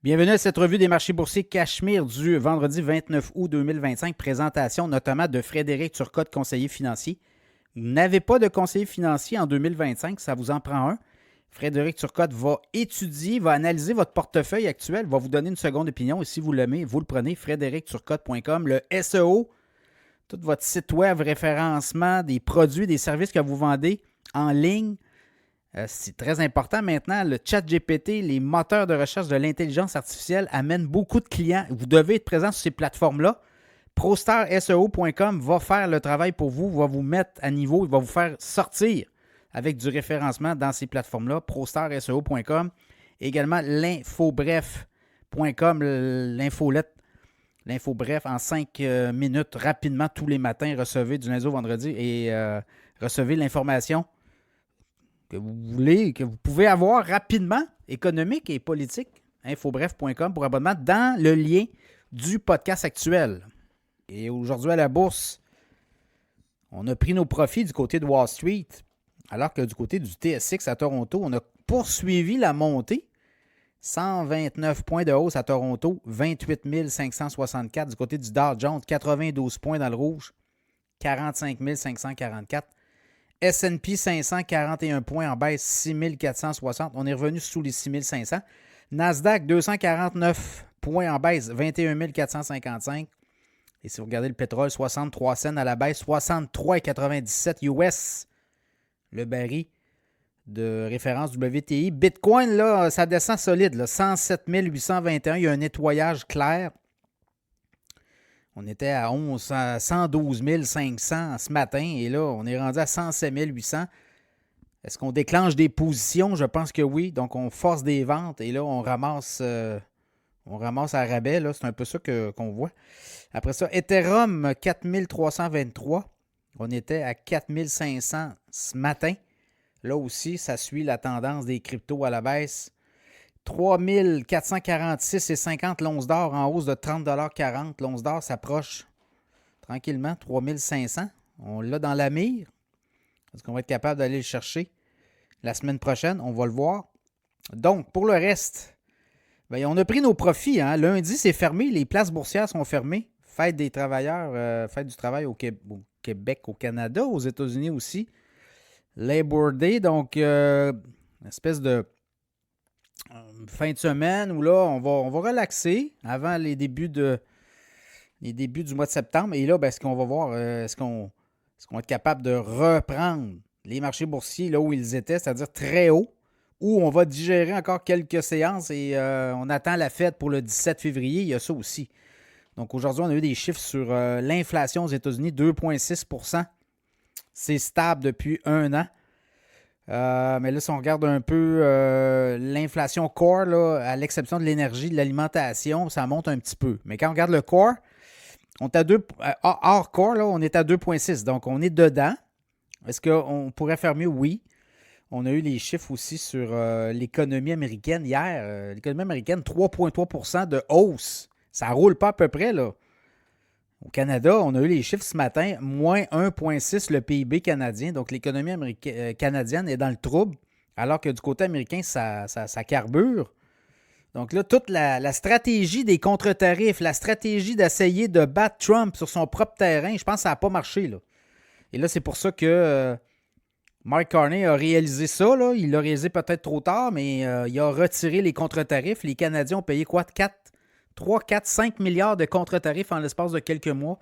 Bienvenue à cette revue des marchés boursiers Cachemire du vendredi 29 août 2025. Présentation notamment de Frédéric Turcotte, conseiller financier. Vous n'avez pas de conseiller financier en 2025, ça vous en prend un. Frédéric Turcotte va étudier, va analyser votre portefeuille actuel, va vous donner une seconde opinion et si vous l'aimez, vous le prenez. frédéricturcotte.com, le SEO, tout votre site web, référencement des produits, des services que vous vendez en ligne. C'est très important maintenant. Le chat GPT, les moteurs de recherche de l'intelligence artificielle amènent beaucoup de clients. Vous devez être présent sur ces plateformes-là. ProStarSEO.com va faire le travail pour vous, va vous mettre à niveau, il va vous faire sortir avec du référencement dans ces plateformes-là. ProStarSEO.com. Également l'infobref.com, l'infolette. L'infobref en 5 minutes, rapidement, tous les matins. Recevez du lundi au vendredi et recevez l'information que vous voulez, que vous pouvez avoir rapidement, économique et politique, infobref.com pour abonnement dans le lien du podcast actuel. Et aujourd'hui à la bourse, on a pris nos profits du côté de Wall Street, alors que du côté du TSX à Toronto, on a poursuivi la montée. 129 points de hausse à Toronto, 28 564. Du côté du Dow Jones, 92 points dans le rouge, 45 544. S&P 500, 41 points en baisse, 6 460. On est revenu sous les 6 500. Nasdaq, 249 points en baisse, 21 455. Et si vous regardez le pétrole, 63 cents à la baisse, 63,97 US, le baril de référence WTI. Bitcoin, là, ça descend solide, là, 107 821. Il y a un nettoyage clair. On était à 112 500 ce matin et là, on est rendu à 107 800. Est-ce qu'on déclenche des positions? Je pense que oui. Donc, on force des ventes et là, on ramasse à rabais. Là. C'est un peu ça qu'on voit. Après ça, Ethereum, 4323. On était à 4500 ce matin. Là aussi, ça suit la tendance des cryptos à la baisse. 3446,50 l'once d'or en hausse de 30,40 $. L'once d'or s'approche tranquillement, 3500. On l'a dans la mire. Est-ce qu'on va être capable d'aller le chercher la semaine prochaine? On va le voir. Donc, pour le reste, on a pris nos profits. Hein. Lundi, c'est fermé. Les places boursières sont fermées. Fête des travailleurs, fête du travail au Québec, au Canada, aux États-Unis aussi. Labor Day, donc une espèce de fin de semaine où là, on va relaxer avant les débuts du mois de septembre. Et là, ce qu'on va voir, est-ce qu'on va être capable de reprendre les marchés boursiers là où ils étaient, c'est-à-dire très haut, ou on va digérer encore quelques séances et on attend la fête pour le 17 février. Il y a ça aussi. Donc aujourd'hui, on a eu des chiffres sur l'inflation aux États-Unis, 2,6 %. C'est stable depuis un an. Mais là, si on regarde un peu l'inflation core, là, à l'exception de l'énergie, de l'alimentation, ça monte un petit peu. Mais quand on regarde le core, on est à hors core, là, on est à 2,6. Donc, on est dedans. Est-ce qu'on pourrait faire mieux? Oui. On a eu les chiffres aussi sur l'économie américaine hier. L'économie américaine, 3,3 % de hausse. Ça ne roule pas à peu près, là. Au Canada, on a eu les chiffres ce matin, moins 1,6 le PIB canadien. Donc, l'économie canadienne est dans le trouble, alors que du côté américain, ça carbure. Donc là, toute la stratégie des contre-tarifs, la stratégie d'essayer de battre Trump sur son propre terrain, je pense que ça n'a pas marché. Là. Et là, c'est pour ça que Mark Carney a réalisé ça. Là. Il l'a réalisé peut-être trop tard, mais il a retiré les contre-tarifs. Les Canadiens ont payé quoi? 3, 4, 5 milliards de contre-tarifs en l'espace de quelques mois.